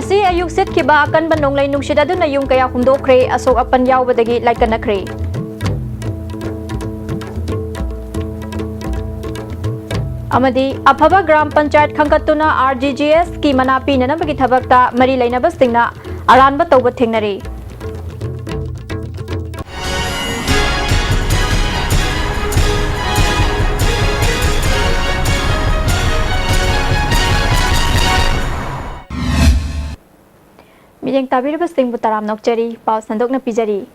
ngasi ayuk sit kiba akan banong lay nung sida dun na yung kaya humdokre asok apan yaw badagi like kanakre. Amadi Aphaba Gram Panchayat Khangkatuna RGGS ki manapi na nabagi thabakta mari lainabas tingna aranba tawba thengnari. Mijeng tabirabas ting butaram nokchari pau sandok na pijari.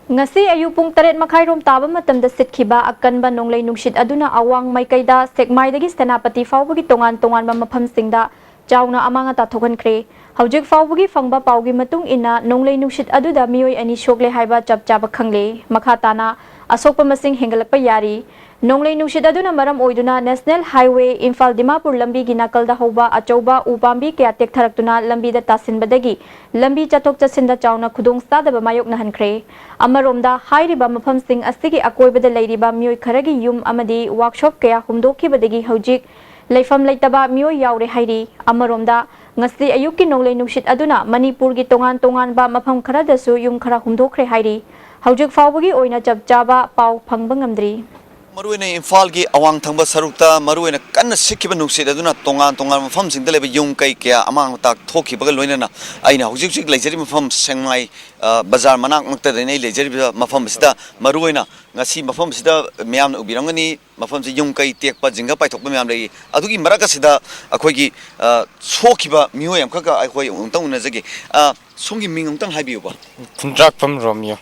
Ngasi ayupung taret makhairom taba matamda sitkhiba akanba nonglai nungshit aduna awang maikaida sekmaidagi senapati faubagi tongan ba mafamsingda chauna amanga ta thokankhre haujik faubagi fangba paugi matung ina nonglai nungshit aduda mioi ani shokle haiba chapchaba khangle makhatana asokpa masing hengalakpa yari nonglai nungshit aduna maram oiduna National Highway Imphal Dimapur lambi gi nakalda hoba achauba upambi kya tek tharaktuna lambi da tasinbadagi lambi chatok chasinda chauna khudong sadaba mayok na hankhre amaromda hairiba mafam sing asigi akoibada leiriba mioi kharagi yum amadi workshop kaya humdokhibadagi haujik leifam leitaba mioi yaure hairi amaromda ngasi ayuki nonglai nungshit aduna Manipur gi tongan ba mafam kharadasu yum khara humdokhre hairi haujik faubagi oina chapchaba pau phangba ngamdri Maruina Imphal gi awang thangba sarukta maruina kanna sikhiba nungsit aduna tongan mafam singda leba yung kai kya amang tak thokhiba ga loinana aina hujik hujik leijari mafam sengai bazar manak makta dei leijari mafam sida maruina ngasi mafam sida miyam ubirangani mafam si yung kai tekpa jinga paithokba miyam lei adugi maraka sida akhoi gi sokhiba miyo yam khaka akhoi ungtang unajagi songi ming ungtang haibiu ba Kunjak pam romyo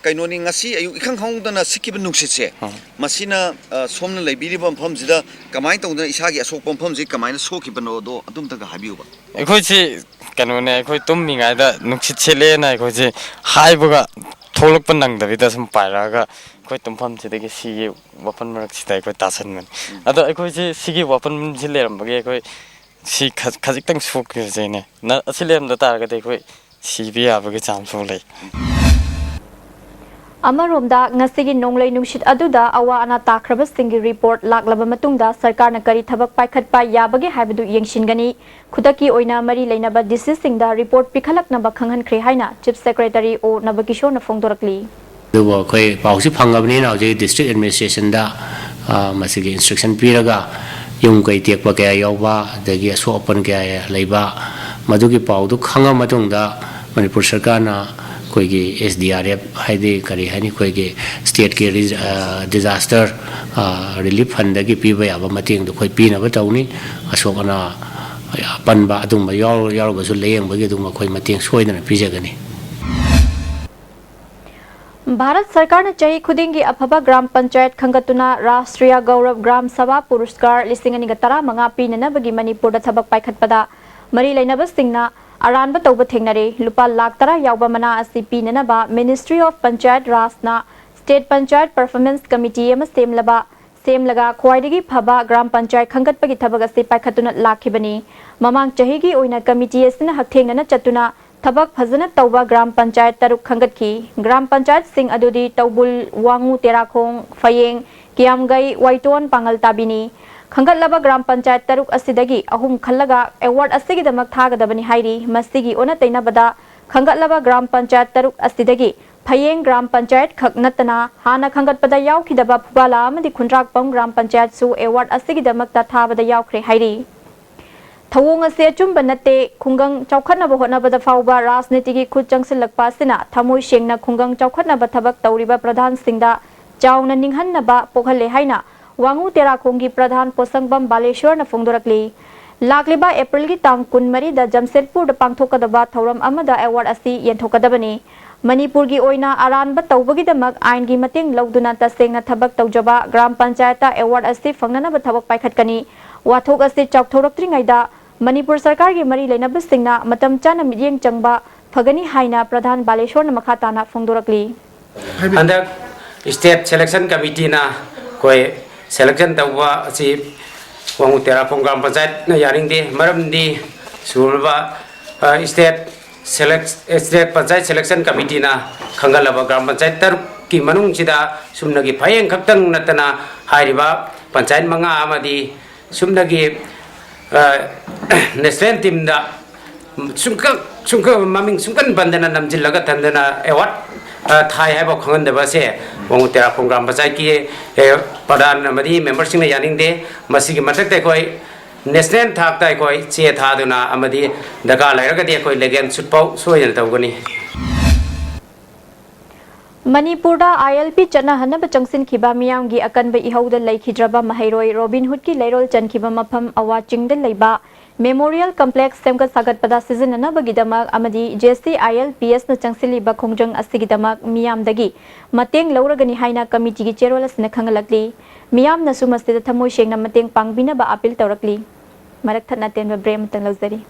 kainoni ngasi ayu ikhang khangdana sikhiba nungsitse masina somna leibiriba mafam sida kamai tongdana isagi asok pamfam si kamai na sokhiba no do adum taga haibiu ba ekhoi chi kanone ekhoi tummi ngai da nuksit chele na ekhoi chi haibuga tholok pan nang davida sum pairaga ekhoi tumpham chidagi sigi wapan marak sida ekhoi tasan man ado ekhoi chi sigi wapan jileram bage ekhoi si khajik tang sok jene na asilem da tar ga ekhoi sibi abage chamsu lei Amaromda ngasigi nonglai nungshit aduda awa ana takraba singi report laklaba matungda sarkar na kari thabak paikhatpa yabage haibadu yengshingani khudaki oina mari leinaba disease singda report pikhalak na bakhanghan khre haina chief secretary o nabakishor na phongdorakli dubo khoi pausi phangabni na je district administration da masigi instruction piraga yung kai tekpa kaya yawba dagi aso open kaya leiba madugi paudu khanga matungda manipur sarkar na कोई SDRF हाइदे करी है नहीं कोई state के disaster relief fund की पीबा याबा मतेंग दो कोई पीना बताऊनी अशोकना पनबा अदुम यार बसु लेंग बगे दुम कोई मतेंग सोइदना पीजगनी भारत सरकार ने चाही खुदिंगी अफबा ग्राम पंचायत खंगतुना राष्ट्रीय गौरव ग्राम सभा पुरस्कार लिस्टिंग अनि गतरा मंगा पीनना बगी मणिपुर दा थबक पाइखतपदा मरी लेनबा सिंगना अरानब तौब थेंगनरे लुपा लाख तरा यावबा मना असि पीननबा मिनिस्ट्री ऑफ पंचायत राजना स्टेट पंचायत परफॉर्मेंस कमिटी एम सेमलगा ख्वाइदगी फबा ग्राम पंचायत खंगतपगी थबक असि पाइखतुना लाखिबनी ममांग चहीगी ओइना कमिटी एसिना हकथेंगना चतुना थबक फजना तौबा ग्राम पंचायत तरुक खंगतकी ग्राम पंचायत सिंग अदुदी तौबुल वांगु तेराखोंग फयेंग कियामगई वाइटोन पांगल ताबिनी खंगतलबा ग्राम पंचायत तरुक असिदगी अहुम खल्लगा अवार्ड असिगी दमक थागदबनी हाइरी मस्तिगी ओना तैनाबदा खंगतलबा ग्राम पंचायत तरुक असिदगी फयेंग ग्राम पंचायत खक नतना हाना खंगतपदा यावखिदबा फुबाला अमदि खुंद्राकपम ग्राम पंचायत सु अवार्ड असिगी दमकता थाबदा यावख्रे हाइरी थवोंग असे अचुंबा नते खुंगंग चौखतनबा होटनबदा फावबा राजनीतिगी खुद चंगसिलकपा सिना थमोय सेंगना खुंगंग चौखतनबा थबक तौरिबा प्रधान सिंगदा चावना निंगहन्नबा पोखले हाइना वांगु तेराखोंगी प्रधान पोसंगबम बालेश्वर न फोंदोरकली लाखलिबा अप्रैल की तांग कुनमरी द जमशेदपुर द पांगथोकदबा थौरम अमदा अवार्ड असि येंथोकदबनी मणिपुर की ओइना अरानबा तौबगी दमक आइन की मतेंग लौदुना तसेंगना थबक तौजबा ग्राम पंचायत अवार्ड असि फंगननबा थबक पाइखतकनी वाथोक असि चौथोरक्त्रिङैदा मणिपुर सरकार की मरी लेनबा सिंगना मतम चाना मियेंग चंगबा फगनी हाइना प्रधान बालेश्वर न मखाताना फोंदोरकली अंदर स्टेट सिलेक्शन कमिटी ना कोई selection tawwa si wangu tera program panchayat na yaring di maram di surba state panchayat selection committee na khangalaba gram panchayat tar ki manung sida sumnagi phayeng khaktang natana hairiba panchayat manga amadi sumnagi national team da sungka maming sungkan bandana namjillaga tandana award thai hai ba khongan de ba se wangutera program ba ki padan amadi member sing na yaning de masi ki matak te koi national thak tai koi che tha duna amadi daga lairaga de koi legen sutpau soyan tawgani Manipurda ILP chanahanaba changsinkiba miyamgi akanba ihauda laikhidraba mahairoi Robin Hood ki leirol chankiba mafam awachingda leiba Memorial Complex semgat sagatpada sizinanabagidamag amadi JST ILPS na changsiliba khongjang asigidamag miyamdagi mateng lauragani haina committee gi chairwala sina khangalakli miyam na sumasida thamoi shengna mateng pangbinaba appeal tawrakli marak thatna tenba brem tang lauzari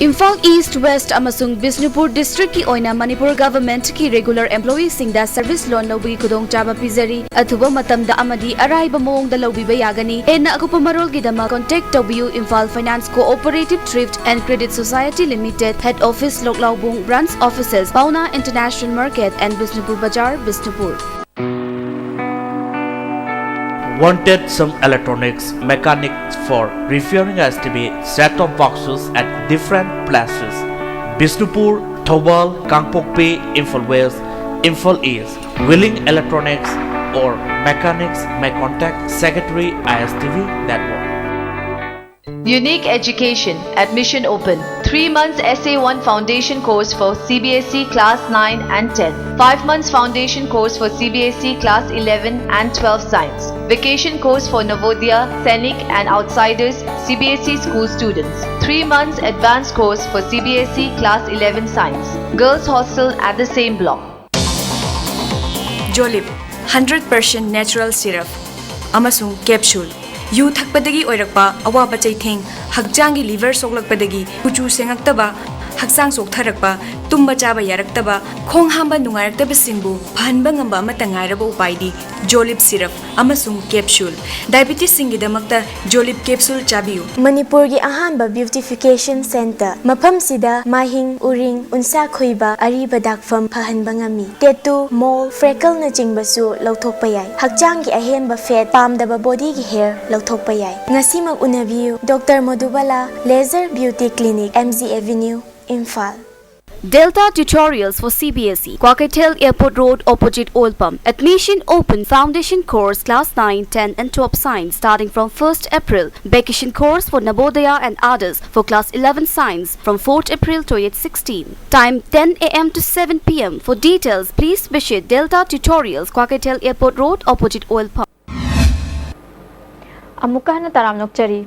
Imphal East West amasung Bishnupur District ki oina Manipur government ki regular employees singda service loan lobi kudong chaba pizari athuba matamda amadi araiba mong da lobi bayagani enna akupa marol gidama contact W Imphal Finance Cooperative Thrift and Credit Society Limited Head Office Loklaubung Branch Offices Pauna International Market and Bishnupur Bazaar Bishnupur Wanted some electronics mechanics for repairing STB set-top boxes at different places. Bishnupur, Thobal, Kangpokpi, Imphal West, Imphal East. Willing electronics or mechanics may contact Secretary ISTV Network. Unique Education Admission Open 3 months SA1 Foundation course for CBSE Class 9 and 10 5 months Foundation course for CBSE Class 11 and 12 Science Vacation course for Navodaya, Sainik and Outsiders CBSE school students 3 months Advanced course for CBSE Class 11 Science Girls Hostel at the same block Jolib 100% natural syrup amasung capsule yu thakpadagi oirakpa awaba chaitheng hakjangi liver soklakpadagi kuchu sengakta hakjang soktharakpa tumba chaba yaraktaba khong hamba nungairakta singbu phanba ngamba amata ngairaba upaidi Jolib syrup amasung capsule diabetes singidamakta Jolib capsule chabiu Manipur gi ahanba beautification center mafam sida mahing uring unsa khoiba ariba dakfam phahanba ngami tattoo mole freckle na chingbasu lauthokpa yai hakjang gi ahenba fat pamdaba body gi hair lauthokpa yai ngasimag unabiu Dr Madhubala Laser Beauty Clinic MZ Avenue Imphal Delta Tutorials for CBSE Kwakatel Airport Road opposite Oil Pump Admission open Foundation course Class 9, 10 and 12 Science starting from 1st April Vacation course for Navodaya and others for Class 11 Science from 4th April to 16 Time 10 AM to 7 PM For details please visit Delta Tutorials Kwakatel Airport Road opposite Oil Pump Amukahana taram nokchari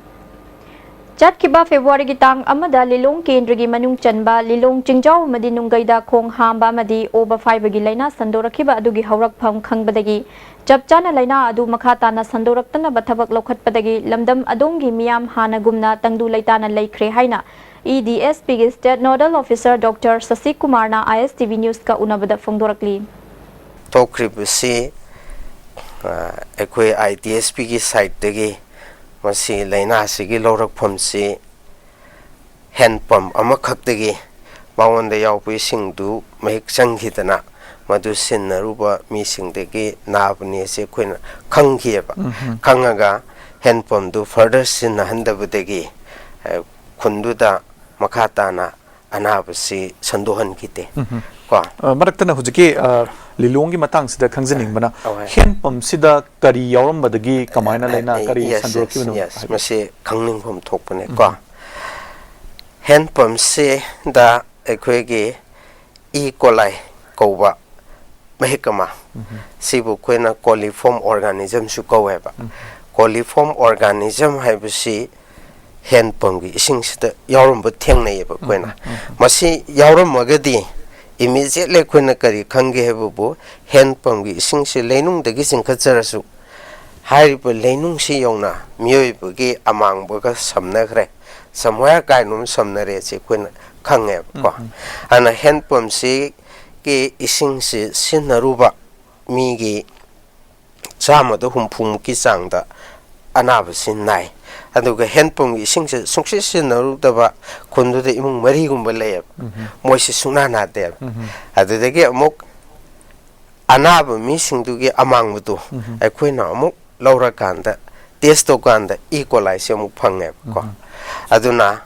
Chatkiba February gi tang amada lilong kendra gi manung chanba lilong chingjaw madi nunggaida khong hamba madi over 5 gi laina sandorakhiba adugi haurak pham khangbadagi chapchana laina adu makhata na sandoraktana bathabak lokhatpadagi lamdam adongi miyam hana gumna tangdu laitana laikhre haina EDSP gi State Nodal Officer Dr Sasi Kumar na ISTV News ka unabada phongdorakli Tokribsi ekoi IDSP gi site degi masi laina sigi lorak phamsi hand pump amakhakdagi maonda yaupi singdu mahik changhidana madu sinnaruba mi singdagi nabni se khoina khanghieba khangaga hand pump du further sinna handabudagi khunduda makhata na anabasi sandohan kite ko marakta na hujiki lilongi matang sida khangjaning bana hand pump sida kari yauram badagi kamaina laina kari sandorki bana yes masi khangning phom thokpane ko hand pump se da ekhwegi E coli kowa mahikama sibu koina coliform organism su koweba coliform organism haibasi hand pump gi ising sida yauram ba thengnayeba koina masi yauram magadi immediately koina kari khange hebu hand pump gi ising se leinung dagi singkhacharasu hairiba leinung si yongna miyoi gi amang boga samnagre somewhere kainum samnare che koina khange ko ana hand pump si ge ising se sinaruba mi gi chama do humphum ki sangda anaba sinai aduga hand pump gi ising se sungsi sinaruba kundu de imung mari gumba lay moi se suna na de adudagi amuk anaba mi singdu gi amang mutu ai koina amuk laura kanda test to kanda E coli se amuk phange ko aduna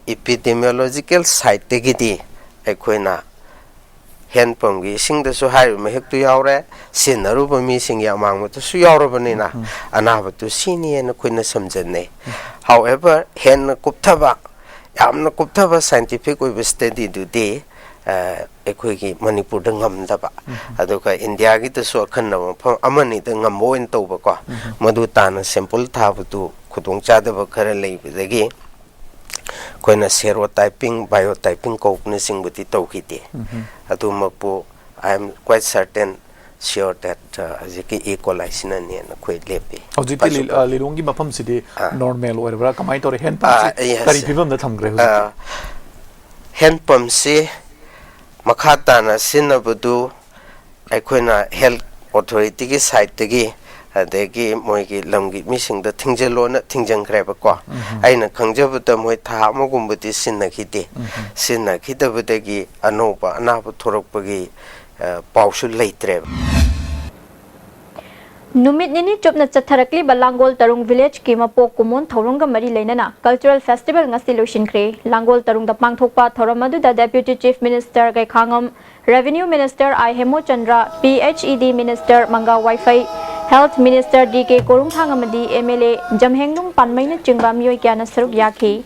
epidemiological side tegidi aikoina handpump gi singdasu hairu mehektu yaure sinaruba mi sing yamang to su yaurabanina anaba tu sini en koina samjane however hen kupthaba yamna kupthaba scientific oi study du de aikoigi manipur da ngamdaba aduka india gi to so khanna pham amani da ngamboin toba ko madu tana sample thabutu khudong chadaba khara leibadagi koina serotyping biotyping kopne singbuti tawkiti adu makpu I am quite certain sure that aziki E. coli sinani na koi lepi hojiti lilongi mafam sidi normal orbra kamai tore hand pump kari phibam da thamgre hand pump se makhata na sinabudu aikoina health authority ki side tegi adegi moigi lamgi mising da thingjelo na thingjangkre ba ko aina khangjabuta moi tha amagumbuti sinnakhite sinnakhidabudagi anoba anabu thorokpagi pausu leitre Numit nini chupna chatharakli Langol Tarung village ki mapok kumon thorongga mari leinana cultural festival ngasi loishinkre Langol Tarung da pangthokpa thoramadu da deputy chief minister gai khangam revenue minister I Hemo Chandra PHED minister Manga Wi-Fi health minister DK Korung thangamadi MLA Jamhengnung Panmaina chingba mioi kyana saruk yakhi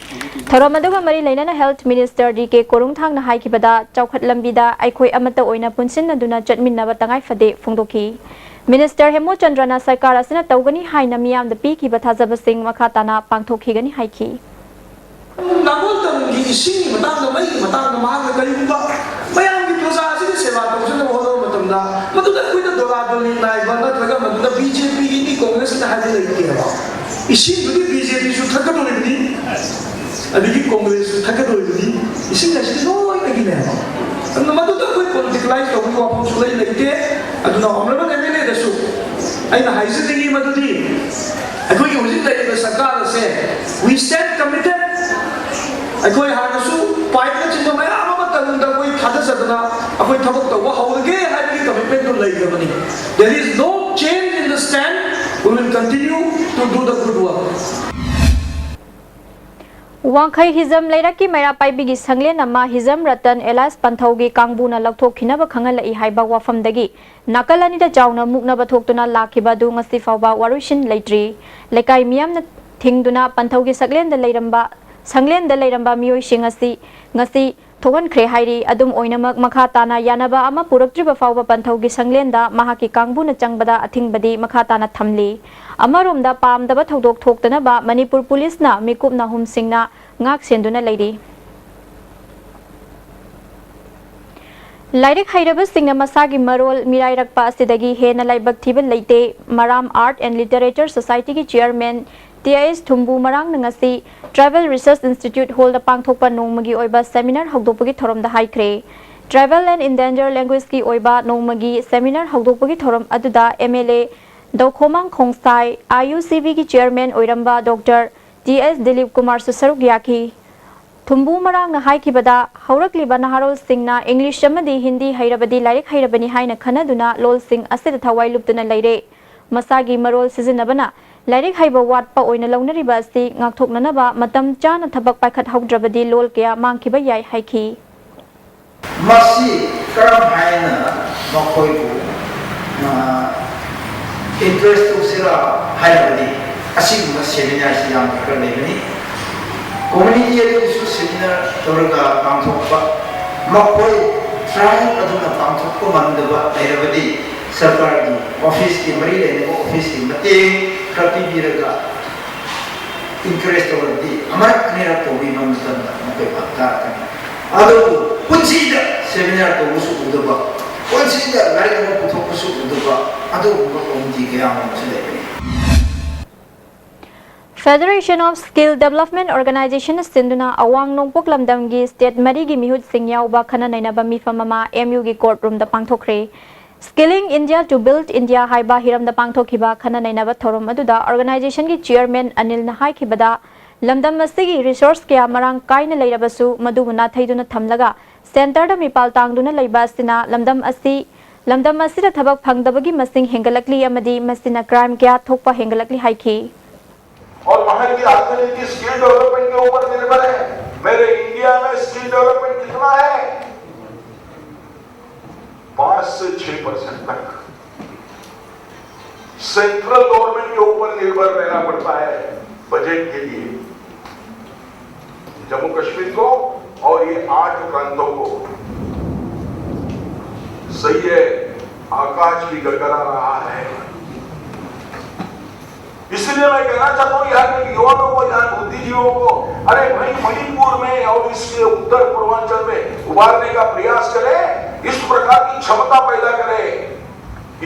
thoramadu ga mari leinana health minister DK Korung thangna haikibada chawkhat lambida aikhoi amata oina punsin naduna chatminna ba tangai fade phongdoki Minister Hemo Chandrana Sarkar asina tawgani haina miyam da pi ki bathajaba sing makhatana pangthokhigani haiki Nangol Tarunggi ising matang mai matang mahang kalingba mayam ki praja asini seva tawsana hodo matamda maduda kuida dola doli nai bana traga maduda BJP ki Congress na haje leiti ba ising dudi BJP su thakka doli ni adigi Congress thakka doli ni ising na sini no agi na anna maduda koi politicalize to ko apon sulai leite aduna honorable MLA da su aina haise degi madudi akoi hojik da sarkar se we stand committed akoi hanasu pipe na chinga maya ama tangda koi khada sadna akoi thabak to wa hawge habi commitment to lai gabani there is no change in the stand we will continue to do the good work Wangkhai hizam lairaki maira paibigi sangle nama hizam ratan Elias Panthogi kangbuna laukthokkhina ba khangal ai haiba wafam dagi nakalani da jauna mukna ba thoktuna lakhiba du ngasi fawba warusin leitri lekai miyam na thingduna Panthogi saglen da leiramba sanglen da leiramba mioi singasi ngasi thogan khre hairi adum oinamak makha tana yanaba ama puraktriba fawba Panthogi sanglen da mahaki kangbuna changbada athingbadi makha tana thamli amaromda pamdaba thodok thoktana ba Manipur police na mikup na hum singna ngak senduna leiri Lairik hairaba singna masagi marol mirai rakpa asidagi hena laibak thiba leite Maram Art and Literature Society ki chairman TIS Thumbu Marang ngasi Travel Research Institute hold the pangthokpa nongmagi oiba seminar hogdopagi thorom da haikre Travel and Endangered Language ki oiba nongmagi seminar hogdopagi thorom aduda MLA Dokhomang Khongsai IUCB ki chairman oiramba Dr. TS Dilip Kumar Susaruk Yaki Thumbu Marang na haikibada haurakliba naharol singna English amadi Hindi hairabadi lairik hairabani haina khanaduna lol sing asida thawai luptuna leire masagi marol sizinabana lairik haiba watpa oina launariba asi ngakthoknanaba matam chana thabak paikhat haudrabadi lol kya mangkiba yai haiki masi karam haina makoibu interest to sira hairabadi asiguma seminar siyam karnebani community issue seminar toraga pangthokpa makoi trial aduna pangthokpa mandaba hairabadi sarkar di office ki mari lene office ki mate krati biraga interest over amar nira to we man tanda makoi pakka kan ado punchida seminar to usu udaba punchida lari ko puthok usu udaba ado ko omji ke amon chule Federation of Skill Development Organization Sinduna Awang Nongpok Lamdamgi State Marigi Mihut Singyau ba khana nainaba mifamama MU gi courtroom da pangthokre Skilling India to Build India haiba hiram da pangthokhiba khana nainaba thorom aduda organization gi chairman Anil na haikibada lamdam masigi resource kya marang kaina leirabasu maduguna thaiduna thamlaga center da mipal tangduna leiba sina lamdam asi da thabak phangdabagi masing hengalakli amadi masina crime kya thokpa hengalakli haiki और वहाँ की राजनीति skill development के ऊपर निर्भर है मेरे India में स्किल डेवलपमेंट कितना है? 5 से 6% तक सेंट्रल गवर्नमेंट के ऊपर निर्भर रहना पड़ता है बजट के लिए। जम्मू कश्मीर को और ये 8 प्रांतों को सही है, आकाश भी गड़गड़ा रहा है। इसलिए मैं कहना चाहता हूं यहाँ के युवाओं को, यहाँ बुद्धिजीवियों को, अरे भाई मणिपुर में और इसके उत्तर पूर्वांचल में उभारने का प्रयास करें, इस प्रकार की क्षमता पैदा करें।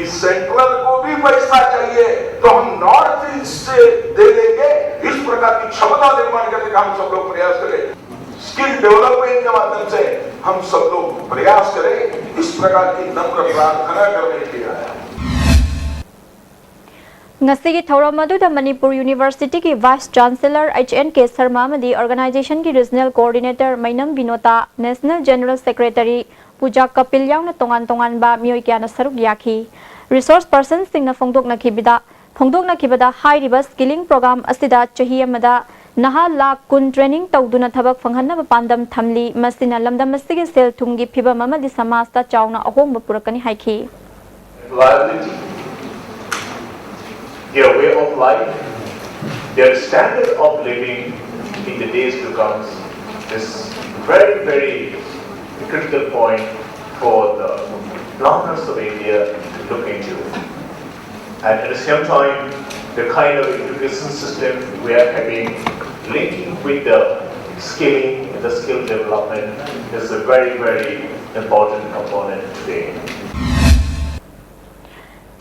इस सेंट्रल को भी पैसा चाहिए तो हम नॉर्थ ईस्ट से दे देंगे। इस प्रकार की क्षमता निर्माण करने का हम सब लोग प्रयास करें। स्किल डेवलपमेंट के माध्यम से हम सब लोग प्रयास करें। इस प्रकार की नम्र प्रार्थना करने के लिए आया। ngasi thauram aduda Manipur University ki Vice Chancellor HNK Sharma amadi organization ki regional coordinator Mainam Binota, National General Secretary Puja Kapil yauna tongan ba mioi kyana saruk yakhi. Resource persons singna phongdokna khibada high river skilling program asida chahi amada naha lak kun training tawduna thabak phanghanna pandam thamli masina lamdam asigi sel thumgi phibam amadi samasta chauna ahongba purakani haiki. Their way of life, their standard of living in the days to come is very, very critical point for the planners of India to look into. And at the same time, the kind of education system we are having linking with the skilling and the skill development is a very, very important component today.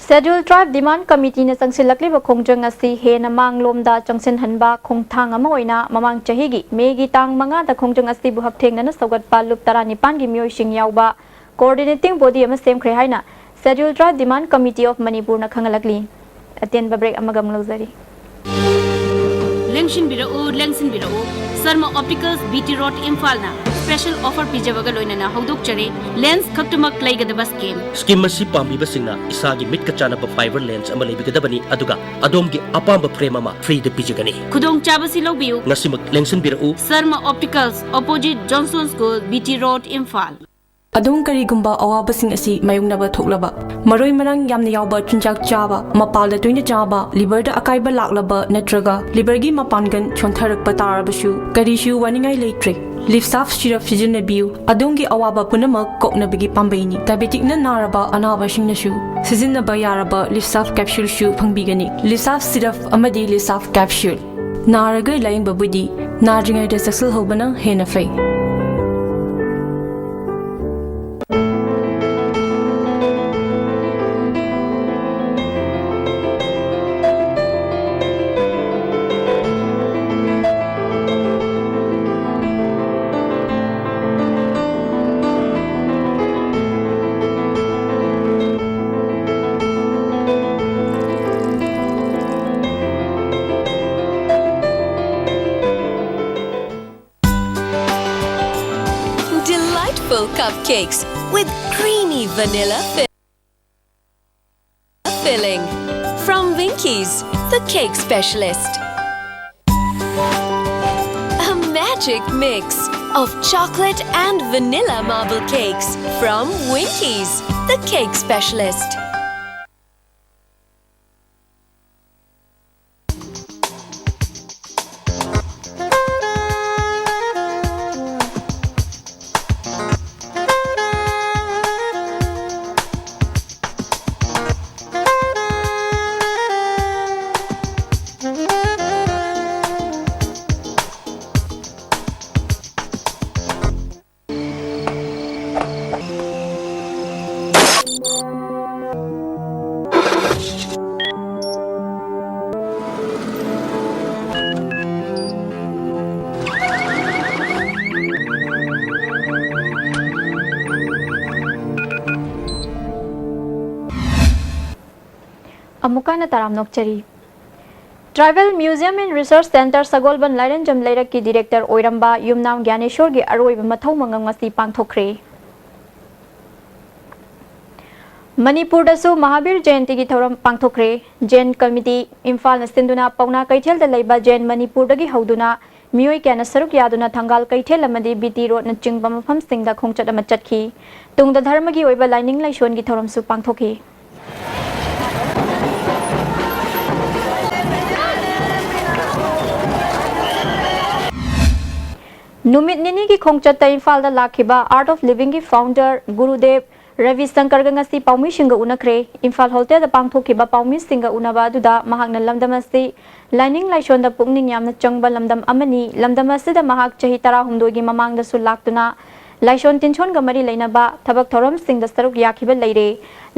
Scheduled Tribe Demand Committee na sangsilakliba khongjang asi he na manglomda changsin hanba khongthang ama oina mamang chahigi megi tang manga da khongjang asi bu haptheng na saugat pa lup tara nipan gi myoi sing yauba coordinating body ama semkhre haina Scheduled Tribe Demand Committee of Manipur na khangalakli aten ba break amagam lozari Lengshin birao Sarma Opticals BT Road Imphal na special offer pijabaga loina na hodok chare lens khaktumak laigadaba scheme masi pambiba singna isagi mit kachana ba fiber lens ama leibigadabani aduga adomgi apamba frame ama free de pijagani khudong chabasi logbiu ngasimak lengsin birau Sarma Opticals opposite Johnson School BT Road Imphal Adung karigumba awabasing asi mayungnaba thoklaba maroi marang yamna yawba chunjak chaba mapalda toina chaba liver da akaiba laklaba natraga liver gi mapangan chontharakpa tarabasu karishu waningai leitre Lifsaf syrup sijunabiu adungi awaba punamak koknabigi pambaini diabetic na naraba anaba singnasu sizinaba yaraba Lifsaf capsule shu phangbigani Lifsaf syrup amadi Lifsaf capsule naraga laing babudi narjingai da saksal hobana hena fai cupcakes with creamy vanilla filling from Winkies, the cake specialist. A magic mix of chocolate and vanilla marble cakes from Winkies, the cake specialist. Amukana taram nokchari Tribal Museum and Research Center Sagolban Lairan Jam Lairak ki Director Oiramba Yumnam Gyaneshwar gi aroiba mathau mangam ngasi pangthokre Manipur dasu Mahabir Jayanti gi thoram pangthokre Jain Committee Imphal na sinduna pauna kaithel da laiba Jain Manipur dagi hauduna मियोई क्याना सरुक यादुना थंगाल कैथेल अमदी BT road न चिंगबा मफमसिंगदा खोंगचट अमा चटखी तुंगदा धर्मगी ओइबा lining लाइसोनगी थौरमसु पांगथोखी नुमित निनी की खोंगचट Imphal लाखिबा art of living की founder गुरुदेव रवि शंकर गंगसी पाउमी सिंग उनखरे इम्फाल होलते पांगथोखिबा पाउमी सिंग उनबा दुदा महागना लमदम असि lining लाइसोन पुकनिंग यामना चंगबा लमदम अमनी लमदम असिदा महाग चही 13 की ममांगदसु लाक्तुना लाइसोन तिनसोन गमरी लेनबा थबक थौरम सिंग सरुक याखिबा लेरे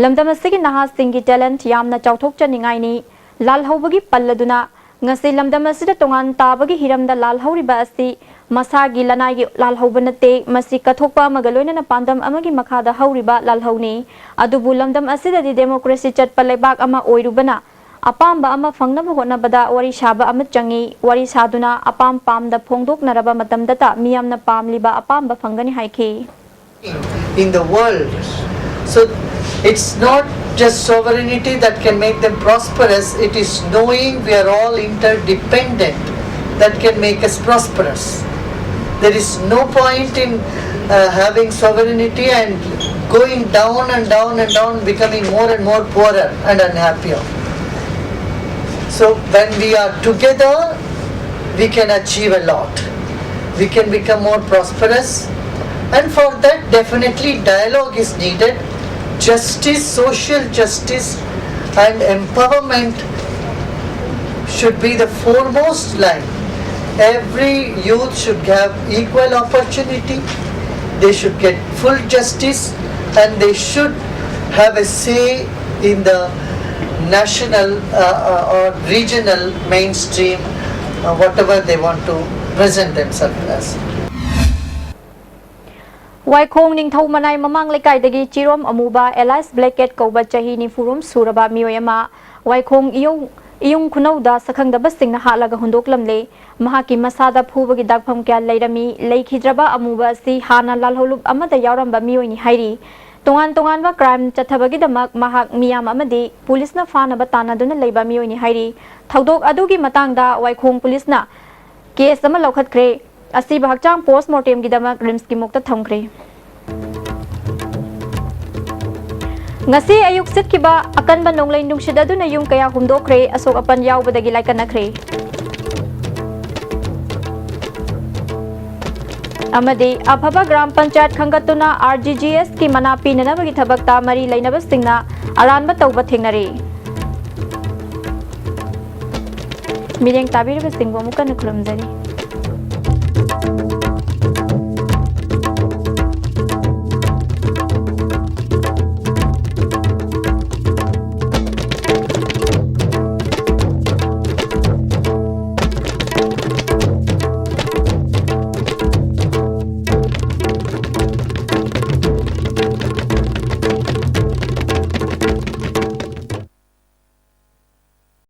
लमदम असिगी नहा सिंग की talent यामना चौथोकचनिंगाइनी लालहौबगी पल्लदुना ngasi lamdam asida tongan tabagi hiramda lalhauriba asi masagi lanai lalhauba nate masi kathokpa amagaloina na pandam amagi makhada hauriba lalhauni adubu lamdam asida di democracy chatpa lebak ama oirubana apamba ama fangnaba honabada wari shaba ama changi wari saduna apam pamda phongdoknaraba matamdata miyamna pamliba apamba fangani haiki in the world. So it's not just sovereignty that can make them prosperous, it is knowing we are all interdependent that can make us prosperous. There is no point in having sovereignty and going down and down and down, becoming more and more poorer and unhappier. So when we are together, we can achieve a lot. We can become more prosperous, and for that definitely dialogue is needed. Justice, social justice and empowerment should be the foremost line. Every youth should have equal opportunity, they should get full justice, and they should have a say in the national or regional mainstream, whatever they want to present themselves as. Waikhong Ningthau Manai Mamang Lekaidagi Chirom Amuba Elias Blackett Kauba Chahi Nifurum Suraba Mioyama Waikhong Iyung Kunauda Sakhangdaba Singna Halaga Hundoklamle Mahaki Masada Phubagi Dagpham Kya Lairami Leikidraba Amuba Si Hana Lalholub Amada Yaramba Mioini Hairi Tongan crime Chathabagi Damak Mahak Miyam Amadi Police na Fana Batana Duna Leba Mioini Hairi Thaudok Adugi Matangda Waikhong Police na Case Sama Lokhat Kre Asi bahakchang postmortem gidamak rims ki mukta thamkre ngasi ayuk sit kiba akan banong lain dung sidadu na yung kaya humdokre asok apan yaw badagi lai kanakre amadi abhaba gram panchayat khangatuna RGGS ki manapi nana bagi thabakta mari lainaba singna aranba tawba thengnare mireng tabir ba singbo mukan khulumjari